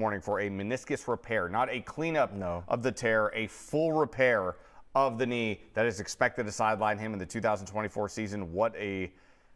morning for a meniscus repair, not a cleanup No. of the tear, a full repair of the knee that is expected to sideline him in the 2024 season. What a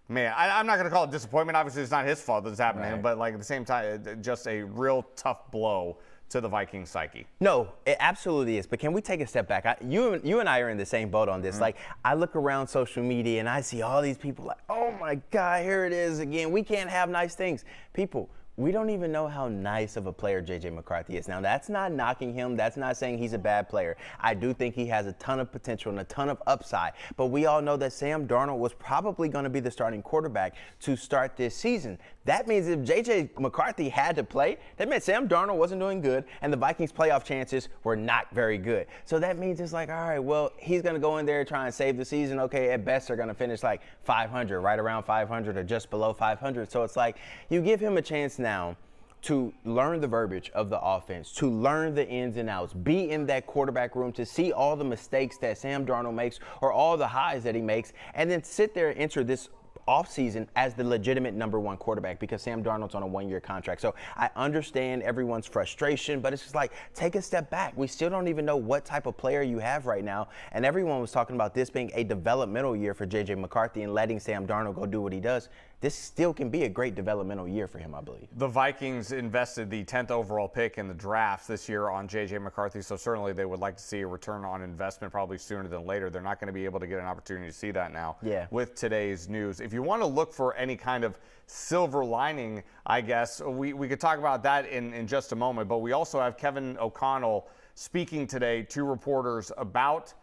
man. I'm not going to call it disappointment. Obviously, it's not his fault that it's happened to him, but like at the same time, just a real tough blow to the Vikings psyche. No, it absolutely is. But can we take a step back? You and I are in the same boat on this. Like, I look around social media and I see all these people like, oh my God, here it is again. We can't have nice things. People, we don't even know how nice of a player J.J. McCarthy is. Now, that's not knocking him. That's not saying he's a bad player. I do think he has a ton of potential and a ton of upside. But we all know that Sam Darnold was probably going to be the starting quarterback to start this season. That means if J.J. McCarthy had to play, that meant Sam Darnold wasn't doing good and the Vikings' playoff chances were not very good. So that means it's like, all right, well, he's going to go in there, try and save the season. Okay, at best they're going to finish like 500, right around 500 or just below 500. So it's like you give him a chance now to learn the verbiage of the offense, to learn the ins and outs, be in that quarterback room, to see all the mistakes that Sam Darnold makes or all the highs that he makes, and then sit there and enter this offseason as the legitimate #1 quarterback because Sam Darnold's on a 1-year contract. So I understand everyone's frustration, but it's just like, take a step back. We still don't even know what type of player you have right now, and everyone was talking about this being a developmental year for J.J. McCarthy and letting Sam Darnold go do what he does. This still can be a great developmental year for him, I believe. The Vikings invested the 10th overall pick in the draft this year on J.J. McCarthy, so certainly they would like to see a return on investment probably sooner than later. They're not going to be able to get an opportunity to see that now with today's news. If you want to look for any kind of silver lining, I guess, we could talk about that in just a moment, but we also have Kevin O'Connell speaking today to reporters about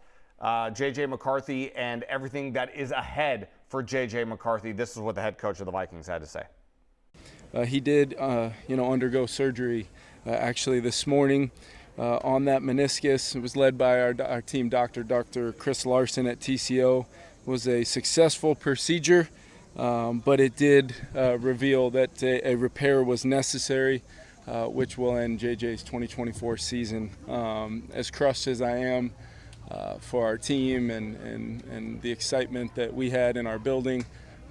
J.J. McCarthy and everything that is ahead for J.J. McCarthy. This is what the head coach of the Vikings had to say. He did, undergo surgery actually this morning on that meniscus. It was led by our team doctor, Dr. Chris Larson at TCO. It was a successful procedure, but it did reveal that a repair was necessary, which will end JJ's 2024 season. As crushed as I am for our team and the excitement that we had in our building,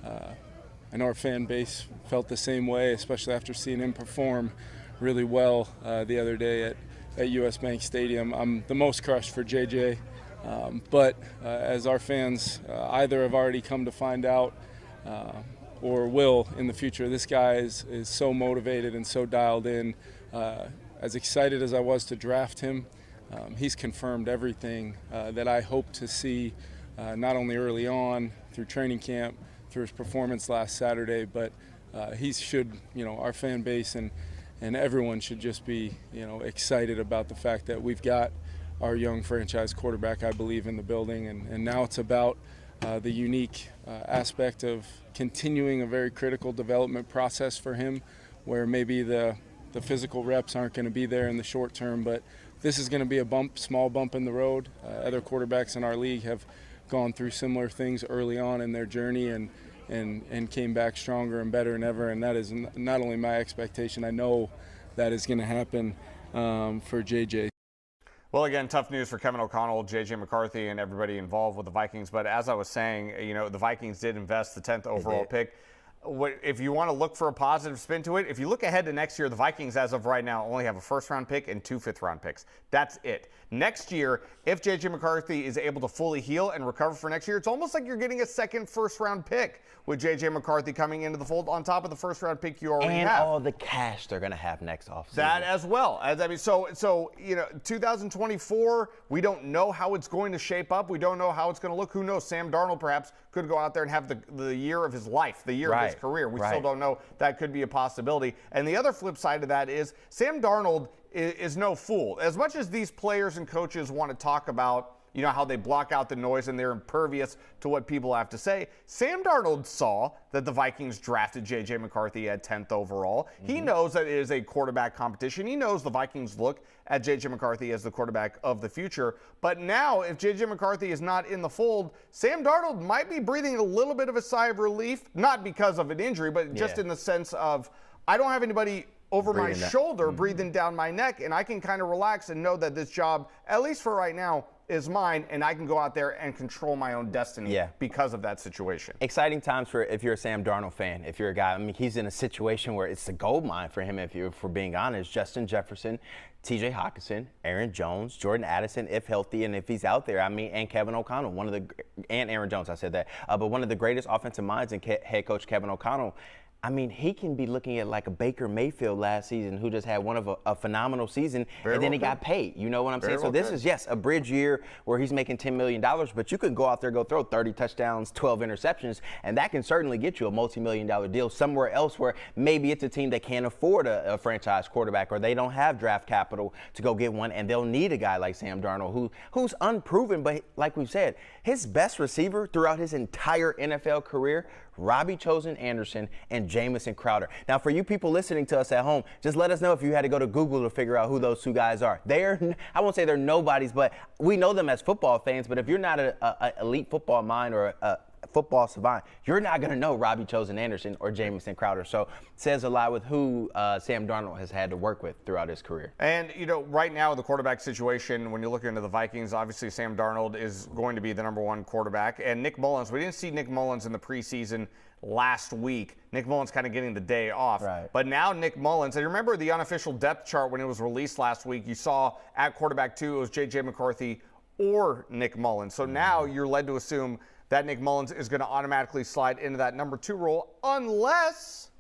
I know our fan base felt the same way, especially after seeing him perform really well the other day at US Bank Stadium. I'm the most crushed for JJ, but as our fans either have already come to find out or will in the future, this guy is so motivated and so dialed in. As excited as I was to draft him, he's confirmed everything that I hope to see, not only early on through training camp, through his performance last Saturday, but he should, our fan base and everyone should just be, excited about the fact that we've got our young franchise quarterback, I believe, in the building. And now it's about the unique aspect of continuing a very critical development process for him, where maybe the physical reps aren't going to be there in the short term, but this is going to be a small bump in the road. Other quarterbacks in our league have gone through similar things early on in their journey and came back stronger and better than ever, and that is not only my expectation, I know that is going to happen for JJ. Well, again, tough news for Kevin O'Connell, J.J. McCarthy, and everybody involved with the Vikings. But as I was saying, the Vikings did invest the 10th overall pick. If you want to look for a positive spin to it, if you look ahead to next year, the Vikings, as of right now, only have a first-round pick and 2 fifth-round picks. That's it. Next year, if J.J. McCarthy is able to fully heal and recover for next year, it's almost like you're getting a second first-round pick with J.J. McCarthy coming into the fold on top of the first-round pick you already have. And all the cash they're going to have next offseason. That as well. So 2024, we don't know how it's going to shape up. We don't know how it's going to look. Who knows? Sam Darnold perhaps could go out there and have the year of his life, the year of his career. We still don't know. That could be a possibility. And the other flip side of that is Sam Darnold is no fool. As much as these players and coaches want to talk about, how they block out the noise and they're impervious to what people have to say, Sam Darnold saw that the Vikings drafted J.J. McCarthy at 10th overall. He knows that it is a quarterback competition. He knows the Vikings look at J.J. McCarthy as the quarterback of the future. But now, if J.J. McCarthy is not in the fold, Sam Darnold might be breathing a little bit of a sigh of relief, not because of an injury, but just in the sense of, I don't have anybody over my shoulder breathing down my neck, and I can kind of relax and know that this job, at least for right now, is mine, and I can go out there and control my own destiny because of that situation. Exciting times for if you're a Sam Darnold fan. If you're a guy, I mean, he's in a situation where it's a gold mine for him, if we're being honest. Justin Jefferson, T.J. Hawkinson, Aaron Jones, Jordan Addison, if healthy and if he's out there. I mean, and Kevin O'Connell, and Aaron Jones, I said that. But one of the greatest offensive minds in head coach Kevin O'Connell. I mean, he can be looking at like a Baker Mayfield last season who just had one of a phenomenal season, and then he got paid. You know what I'm saying? So this is, yes, a bridge year where he's making $10 million, but you could go out there, go throw 30 touchdowns, 12 interceptions, and that can certainly get you a multi-million-dollar deal somewhere else where maybe it's a team that can't afford a franchise quarterback, or they don't have draft capital to go get one, and they'll need a guy like Sam Darnold who's unproven, but like we've said, his best receiver throughout his entire NFL career, Robbie Chosen Anderson and Jamison Crowder. Now, for you people listening to us at home, just let us know if you had to go to Google to figure out who those two guys are. I won't say they're nobodies, but we know them as football fans. But if you're not an elite football mind or a football savant, you're not going to know Robbie Chosen Anderson or Jamison Crowder. So it says a lot with who Sam Darnold has had to work with throughout his career. And, you know, right now the quarterback situation, when you look into the Vikings, obviously Sam Darnold is going to be the #1 quarterback. And Nick Mullins, we didn't see Nick Mullins in the preseason last week. Nick Mullins kind of getting the day off. Right. But now Nick Mullins, and you remember the unofficial depth chart when it was released last week, you saw at quarterback 2 it was J.J. McCarthy or Nick Mullins. So now you're led to assume that Nick Mullins is going to automatically slide into that #2 role unless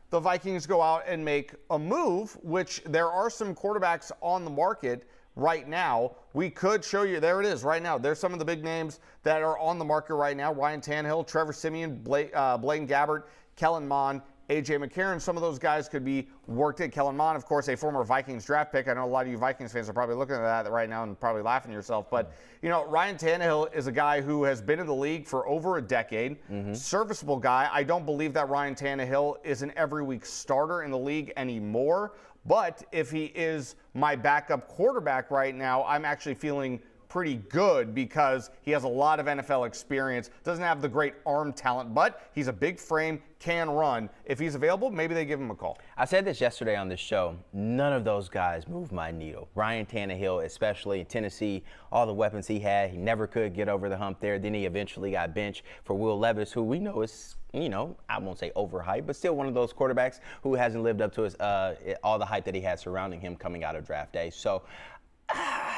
the Vikings go out and make a move, which there are some quarterbacks on the market right now. We could show you, there it is right now. There's some of the big names that are on the market right now. Ryan Tannehill, Trevor Siemian, Blaine Gabbert, Kellen Mond, A.J. McCarron. Some of those guys could be worked in. Kellen Mond, of course, a former Vikings draft pick. I know a lot of you Vikings fans are probably looking at that right now and probably laughing to yourself. But, you know, Ryan Tannehill is a guy who has been in the league for over a decade. Serviceable guy. I don't believe that Ryan Tannehill is an every week starter in the league anymore. But if he is my backup quarterback right now, I'm actually feeling pretty good because he has a lot of NFL experience, doesn't have the great arm talent, but he's a big frame, can run. If he's available, maybe they give him a call. I said this yesterday on this show. None of those guys move my needle. Ryan Tannehill, especially in Tennessee, all the weapons he had, he never could get over the hump there. Then he eventually got benched for Will Levis, who we know is, you know, I won't say overhyped, but still one of those quarterbacks who hasn't lived up to his all the hype that he had surrounding him coming out of draft day. So,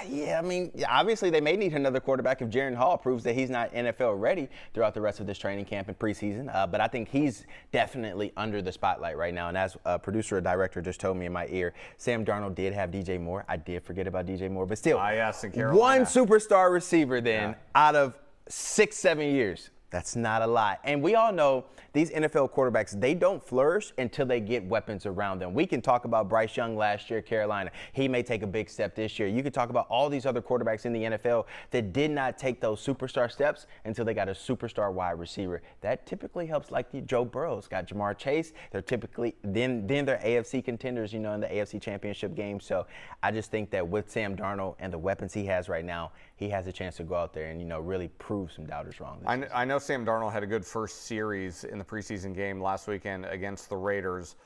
yeah, I mean, obviously they may need another quarterback if Jaren Hall proves that he's not NFL ready throughout the rest of this training camp and preseason. But I think he's definitely under the spotlight right now. And as a producer or director just told me in my ear, Sam Darnold did have DJ Moore. I did forget about DJ Moore, but still, one superstar receiver then out of 6-7 years. That's not a lot. And we all know these NFL quarterbacks, they don't flourish until they get weapons around them. We can talk about Bryce Young last year, Carolina. He may take a big step this year. You can talk about all these other quarterbacks in the NFL that did not take those superstar steps until they got a superstar wide receiver. That typically helps, like the Joe Burrow's got Jamar Chase. They're typically, then they're AFC contenders, you know, in the AFC Championship game. So I just think that with Sam Darnold and the weapons he has right now, he has a chance to go out there and, you know, really prove some doubters wrong. I know Sam Darnold had a good first series in the preseason game last weekend against the Raiders.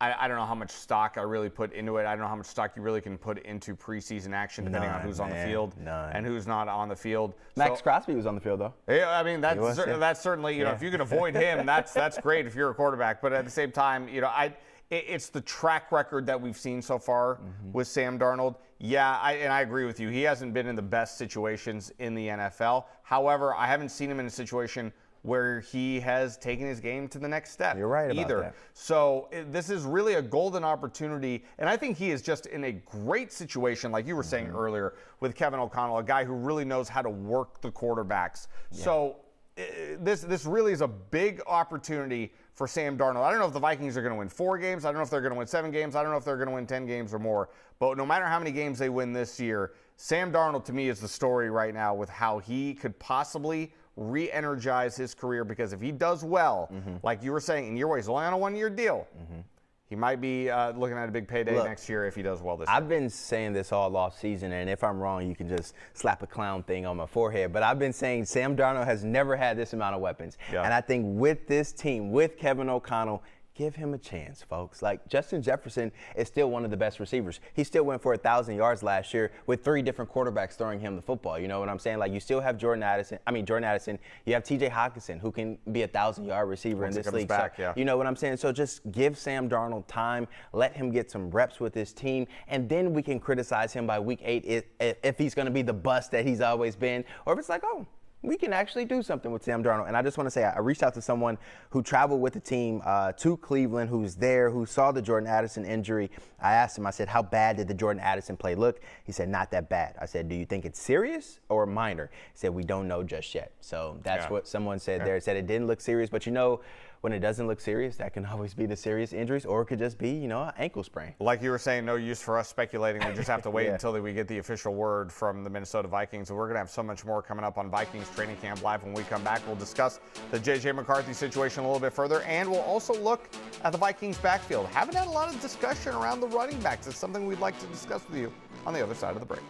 I don't know how much stock I really put into it. I don't know how much stock you really can put into preseason action depending on who's on the field and who's not on the field. Max Crosby was on the field, though. Yeah, I mean, that's certainly, you know, if you can avoid him, that's great if you're a quarterback. But at the same time, you know, it's the track record that we've seen so far with Sam Darnold. Yeah, and I agree with you. He hasn't been in the best situations in the NFL. However, I haven't seen him in a situation where he has taken his game to the next step. You're right about that. So this is really a golden opportunity, and I think he is just in a great situation, like you were saying earlier, with Kevin O'Connell, a guy who really knows how to work the quarterbacks. Yeah. So this really is a big opportunity for Sam Darnold. I don't know if the Vikings are going to win 4 games. I don't know if they're going to win 7 games. I don't know if they're going to win 10 games or more. But no matter how many games they win this year, Sam Darnold to me is the story right now with how he could possibly re-energize his career, because if he does well, like you were saying, in your way, he's only on a 1-year deal. He might be looking at a big payday next year if he does well this year. I've been saying this all off season, and if I'm wrong, you can just slap a clown thing on my forehead. But I've been saying Sam Darnold has never had this amount of weapons. Yeah. And I think with this team, with Kevin O'Connell, give him a chance, folks. Like, Justin Jefferson is still one of the best receivers. He still went for 1,000 yards last year with 3 different quarterbacks throwing him the football. You know what I'm saying? Like, you still have Jordan Addison. You have T.J. Hockenson, who can be a 1,000-yard receiver in this league. Back, so, yeah. you know what I'm saying? So just give Sam Darnold time. Let him get some reps with his team, and then we can criticize him by week 8 if he's going to be the bust that he's always been, or if it's like, oh, we can actually do something with Sam Darnold. And I just want to say, I reached out to someone who traveled with the team to Cleveland, who's there, who saw the Jordan Addison injury. I asked him, I said, how bad did the Jordan Addison play look? He said, not that bad. I said, do you think it's serious or minor? He said, we don't know just yet. So that's what someone said there. It said it didn't look serious, but you know, when it doesn't look serious, that can always be the serious injuries, or it could just be, an ankle sprain. Like you were saying, no use for us speculating. We just have to wait until we get the official word from the Minnesota Vikings. And we're going to have so much more coming up on Vikings Training Camp Live. When we come back, we'll discuss the J.J. McCarthy situation a little bit further, and we'll also look at the Vikings backfield. Haven't had a lot of discussion around the running backs. It's something we'd like to discuss with you on the other side of the break.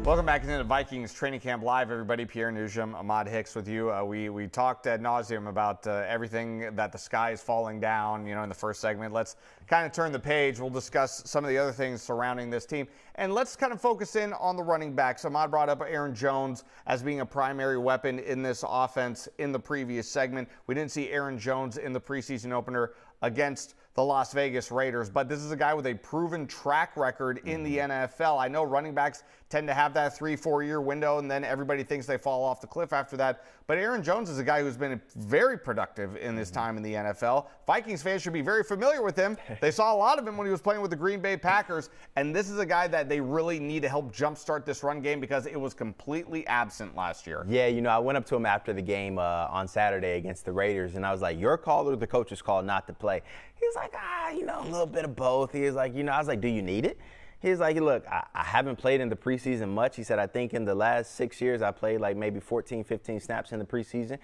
Welcome back into the Vikings Training Camp Live, everybody. Pierre Nugent, Ahmad Hicks with you. We talked ad nauseum about everything that the sky is falling down, in the first segment. Let's kind of turn the page. We'll discuss some of the other things surrounding this team. And let's kind of focus in on the running backs. Ahmad brought up Aaron Jones as being a primary weapon in this offense in the previous segment. We didn't see Aaron Jones in the preseason opener against the Las Vegas Raiders, but this is a guy with a proven track record in the NFL. I know running backs tend to have that 3-4 year window, and then everybody thinks they fall off the cliff after that. But Aaron Jones is a guy who's been very productive in his time in the NFL. Vikings fans should be very familiar with him. They saw a lot of him when he was playing with the Green Bay Packers, and this is a guy that they really need to help jumpstart this run game because it was completely absent last year. Yeah, I went up to him after the game on Saturday against the Raiders, and I was like, your call or the coach's call not to play? He was like, a little bit of both. He was like, I was like, do you need it? He was like, look, I haven't played in the preseason much. He said, I think in the last 6 years, I played like maybe 14, 15 snaps in the preseason.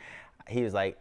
He was like,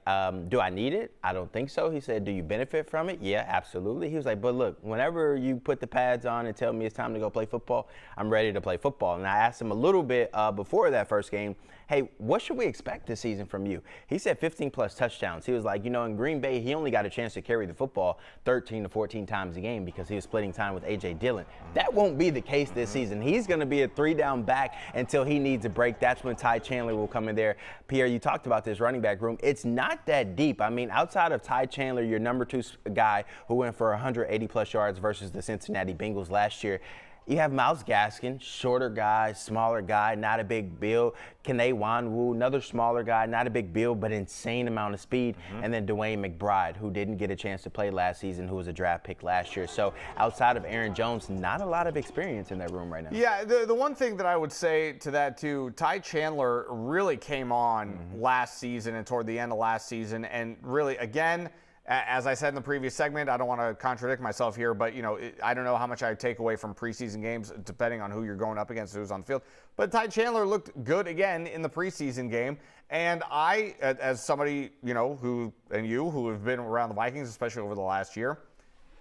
do I need it? I don't think so. He said, do you benefit from it? Yeah, absolutely. He was like, but look, whenever you put the pads on and tell me it's time to go play football, I'm ready to play football. And I asked him a little bit before that first game, hey, what should we expect this season from you? He said 15-plus touchdowns. He was like, in Green Bay, he only got a chance to carry the football 13 to 14 times a game because he was splitting time with A.J. Dillon. That won't be the case this season. He's going to be a 3-down back until he needs a break. That's when Ty Chandler will come in there. Pierre, you talked about this running back room. It's not that deep. I mean, outside of Ty Chandler, your number 2 guy who went for 180-plus yards versus the Cincinnati Bengals last year, you have Myles Gaskin, shorter guy, smaller guy, not a big build. Kene Nwanwu, another smaller guy, not a big build, but insane amount of speed. And then Dwayne McBride, who didn't get a chance to play last season, who was a draft pick last year. So outside of Aaron Jones, not a lot of experience in that room right now. Yeah, the one thing that I would say to that too, Ty Chandler really came on last season and toward the end of last season, and really, again, as I said in the previous segment, I don't want to contradict myself here, but I don't know how much I take away from preseason games depending on who you're going up against, who's on the field. But Ty Chandler looked good again in the preseason game, and I, as somebody who have been around the Vikings, especially over the last year,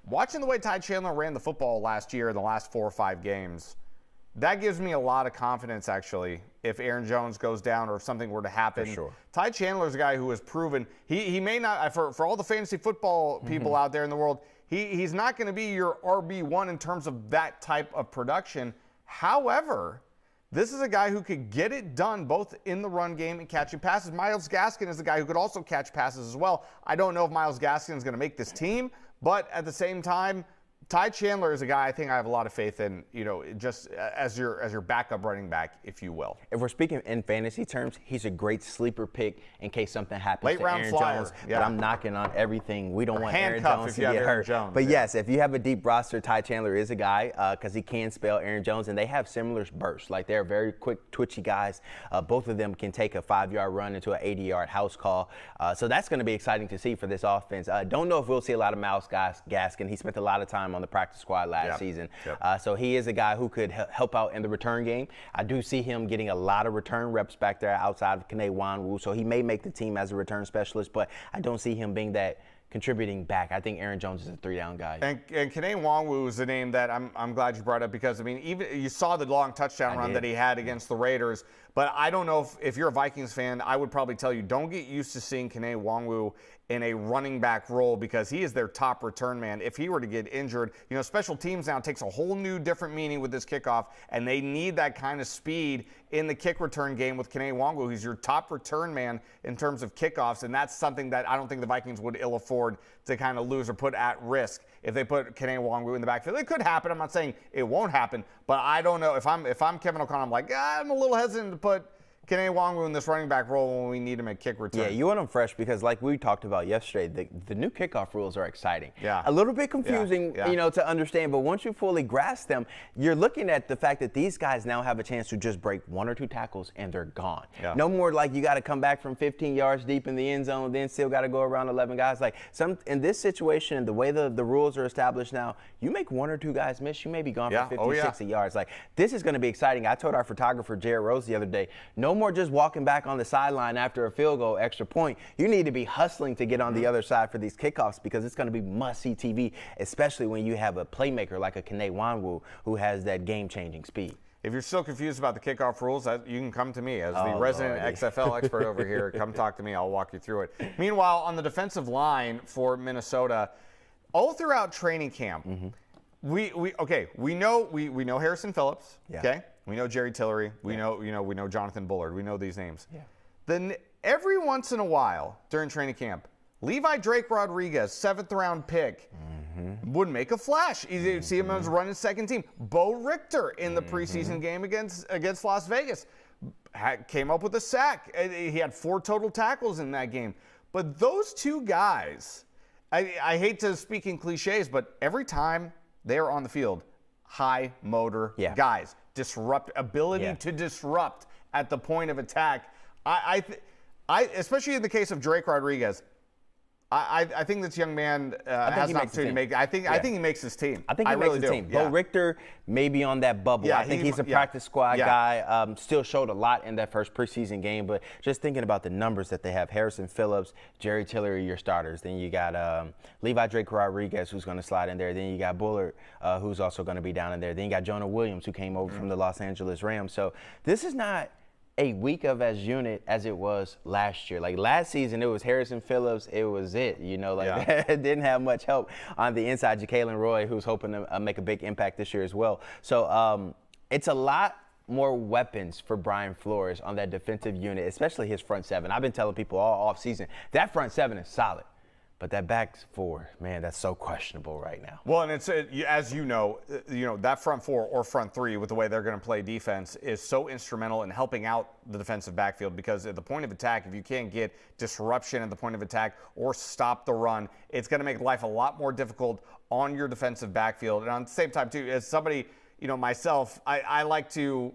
watching the way Ty Chandler ran the football last year in the last 4 or 5 games, that gives me a lot of confidence, actually, if Aaron Jones goes down or if something were to happen. For sure. Ty Chandler's a guy who has proven he may not, for all the fantasy football people out there in the world, he's not going to be your RB1 in terms of that type of production. However, this is a guy who could get it done both in the run game and catching passes. Myles Gaskin is a guy who could also catch passes as well. I don't know if Myles Gaskin is going to make this team, but at the same time, Ty Chandler is a guy I think I have a lot of faith in, just as your backup running back, if you will. If we're speaking in fantasy terms, he's a great sleeper pick in case something happens Late to round Aaron flyer. Jones. Yeah. But I'm knocking on everything. We don't want Aaron handcuff Jones if to you have get Aaron hurt. Jones, But yeah. yes, if you have a deep roster, Ty Chandler is a guy because he can spell Aaron Jones, and they have similar bursts. Like they're very quick, twitchy guys. Both of them can take a 5-yard run into an 80-yard house call. So that's going to be exciting to see for this offense. Don't know if we'll see a lot of Myles Gaskin. He spent a lot of time on the practice squad last season. Yep. So he is a guy who could help out in the return game. I do see him getting a lot of return reps back there outside of Kene Nwanwu, so he may make the team as a return specialist, but I don't see him being that contributing back. I think Aaron Jones is a 3-down guy. And Kene Nwanwu is a name that I'm glad you brought up because, even you saw the long touchdown run that he had against the Raiders, but I don't know if you're a Vikings fan, I would probably tell you don't get used to seeing Kene Nwanwu in a running back role because he is their top return man. If he were to get injured, special teams now takes a whole new different meaning with this kickoff, and they need that kind of speed in the kick return game with Kene Nwanwu. He's your top return man in terms of kickoffs, and that's something that I don't think the Vikings would ill afford to kind of lose or put at risk if they put Kene Nwanwu in the backfield. It could happen. I'm not saying it won't happen, but I don't know. If I'm Kevin O'Connell, I'm like, I'm a little hesitant to put Kene Nwanwu in this running back role when we need him at kick return. Yeah, you want him fresh because like we talked about yesterday, the new kickoff rules are exciting. Yeah. A little bit confusing, to understand, but once you fully grasp them, you're looking at the fact that these guys now have a chance to just break 1 or 2 tackles and they're gone. Yeah. No more like you got to come back from 15 yards deep in the end zone, then still got to go around 11 guys. Like in this situation, the way the rules are established now, you make 1 or 2 guys miss, you may be gone for 50, 60 yards. Like this is going to be exciting. I told our photographer, Jared Rose, the other day, no more just walking back on the sideline after a field goal, extra point. You need to be hustling to get on the other side for these kickoffs because it's going to be must-see TV, especially when you have a playmaker like a Kene Nwanwu who has that game-changing speed. If you're still confused about the kickoff rules, you can come to me as the resident XFL expert over here. Come talk to me. I'll walk you through it. Meanwhile, on the defensive line for Minnesota, all throughout training camp, we know Harrison Phillips. Yeah. Okay. We know Jerry Tillery. We know Jonathan Bullard. We know these names. Yeah. Then every once in a while during training camp, Levi Drake Rodriguez, 7th-round pick, would make a flash. You'd see him as running second team. Bo Richter in the preseason game against Las Vegas came up with a sack. He had 4 total tackles in that game. But those 2 guys, I hate to speak in cliches, but every time they are on the field, high motor guys, ability to disrupt at the point of attack. I especially in the case of Drake Rodriguez, I think this young man has an opportunity to make. I think he makes his team. I think he really makes the team. Bo Richter may be on that bubble. Yeah, I think he's a practice squad guy. Still showed a lot in that first preseason game, but just thinking about the numbers that they have: Harrison Phillips, Jerry Tillery, your starters. Then you got Levi Drake Rodriguez, who's going to slide in there. Then you got Bullard, who's also going to be down in there. Then you got Jonah Williams, who came over from the Los Angeles Rams. So this is not a week of as unit as it was last year. Like last season, it was Harrison Phillips. It was it, it didn't have much help on the inside. Ja'Kalen Roy, who's hoping to make a big impact this year as well. So it's a lot more weapons for Brian Flores on that defensive unit, especially his front seven. I've been telling people all offseason, that front seven is solid. But that back four, man, that's so questionable right now. Well, and it's as you know, that front four or front three with the way they're going to play defense is so instrumental in helping out the defensive backfield, because at the point of attack, if you can't get disruption at the point of attack or stop the run, it's going to make life a lot more difficult on your defensive backfield. And on the same time, too, as somebody, myself, I like to.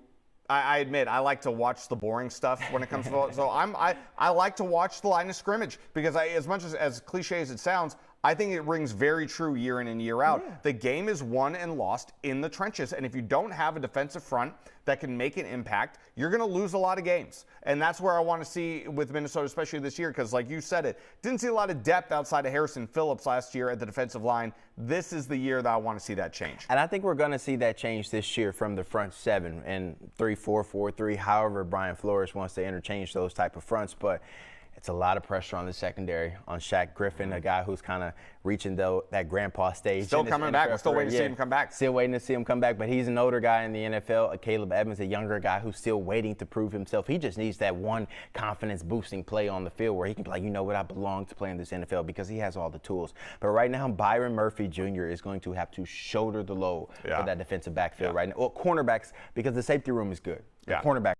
I admit I like to watch the boring stuff when it comes to so I like to watch the line of scrimmage, because as much as cliche as it sounds, I think it rings very true year in and year out. Yeah. The game is won and lost in the trenches, and if you don't have a defensive front that can make an impact, you're going to lose a lot of games. And that's where I want to see with Minnesota, especially this year, because like you said, didn't see a lot of depth outside of Harrison Phillips last year at the defensive line. This is the year that I want to see that change. And I think we're going to see that change this year from the front seven and 3-4-4-3, however Brian Flores wants to interchange those type of fronts. But it's a lot of pressure on the secondary, on Shaq Griffin, a guy who's kind of reaching that grandpa stage. Still coming back. We're still waiting to see him come back. Still waiting to see him come back, but he's an older guy in the NFL. A Caleb Evans, a younger guy who's still waiting to prove himself. He just needs that one confidence-boosting play on the field where he can be like, you know what, I belong to play in this NFL, because he has all the tools. But right now, Byron Murphy Jr. is going to have to shoulder the load for that defensive backfield right now. Well, cornerbacks, because the safety room is good. The cornerback.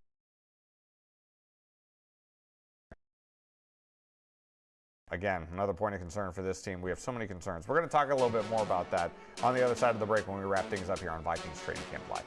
Again, another point of concern for this team. We have so many concerns. We're going to talk a little bit more about that on the other side of the break when we wrap things up here on Vikings Training Camp Live.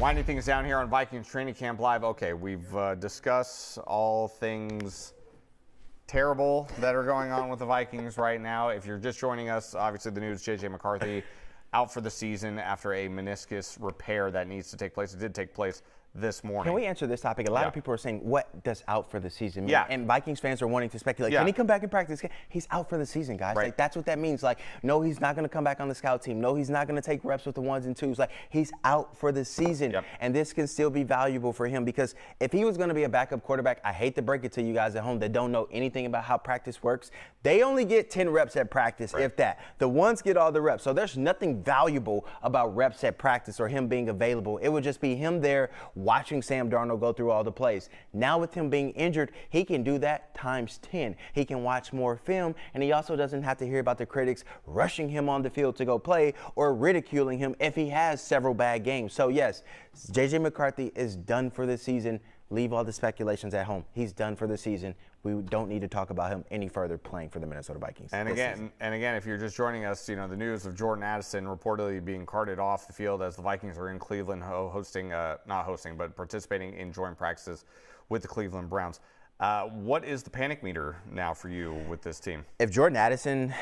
Winding things down here on Vikings Training Camp Live. Okay, we've discussed all things terrible that are going on with the Vikings right now. If you're just joining us, obviously the news, J.J. McCarthy out for the season after a meniscus repair that needs to take place. It did take place this morning. Can we answer this topic? A lot of people are saying, what does out for the season mean? Yeah. And Vikings fans are wanting to speculate. Can he come back in practice? He's out for the season, guys. Right. Like, that's what that means. Like, no, he's not going to come back on the scout team. No, he's not going to take reps with the ones and twos. Like, he's out for the season. Yep. And this can still be valuable for him, because if he was going to be a backup quarterback, I hate to break it to you guys at home that don't know anything about how practice works. They only get 10 reps at practice, if that. The ones get all the reps. So there's nothing valuable about reps at practice or him being available. It would just be him there watching Sam Darnold go through all the plays. Now with him being injured, he can do that times 10. He can watch more film, and he also doesn't have to hear about the critics rushing him on the field to go play or ridiculing him if he has several bad games. So yes, J.J. McCarthy is done for the season. Leave all the speculations at home. He's done for the season. We don't need to talk about him any further playing for the Minnesota Vikings. And again, if you're just joining us, the news of Jordan Addison reportedly being carted off the field as the Vikings are in Cleveland participating in joint practices with the Cleveland Browns. What is the panic meter now for you with this team? If Jordan Addison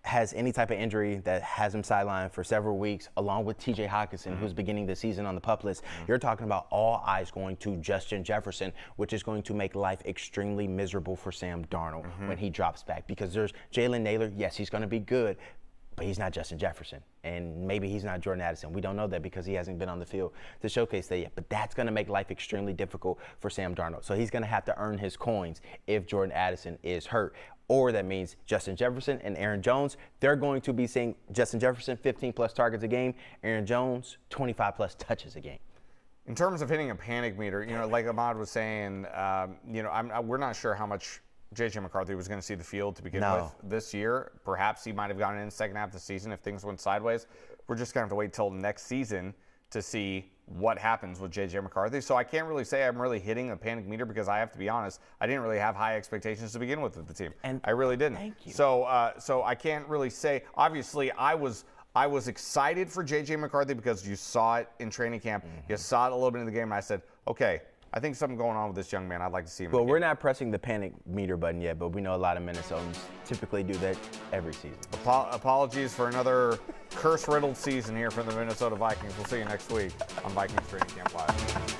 has any type of injury that has him sidelined for several weeks, along with TJ Hawkinson, who's beginning the season on the PUP list, you're talking about all eyes going to Justin Jefferson, which is going to make life extremely miserable for Sam Darnold when he drops back. Because there's Jalen Naylor, yes, he's going to be good, but he's not Justin Jefferson. And maybe he's not Jordan Addison. We don't know that because he hasn't been on the field to showcase that yet. But that's going to make life extremely difficult for Sam Darnold. So he's going to have to earn his coins if Jordan Addison is hurt. Or that means Justin Jefferson and Aaron Jones, they're going to be seeing Justin Jefferson 15-plus targets a game, Aaron Jones 25-plus touches a game. In terms of hitting a panic meter, like Ahmad was saying, we're not sure how much J.J. McCarthy was going to see the field to begin with this year. Perhaps he might have gotten in the second half of the season if things went sideways. We're just going to have to wait till next season to see what happens with J.J. McCarthy. So I can't really say I'm really hitting a panic meter because I have to be honest, I didn't really have high expectations to begin with the team. And I really didn't. Thank you. So I can't really say. Obviously, I was excited for J.J. McCarthy because you saw it in training camp. You saw it a little bit in the game, and I said, okay, I think something going on with this young man. I'd like to see him. Well, we're not pressing the panic meter button yet, but we know a lot of Minnesotans typically do that every season. Apologies for another curse-riddled season here from the Minnesota Vikings. We'll see you next week on Vikings Training Camp Live.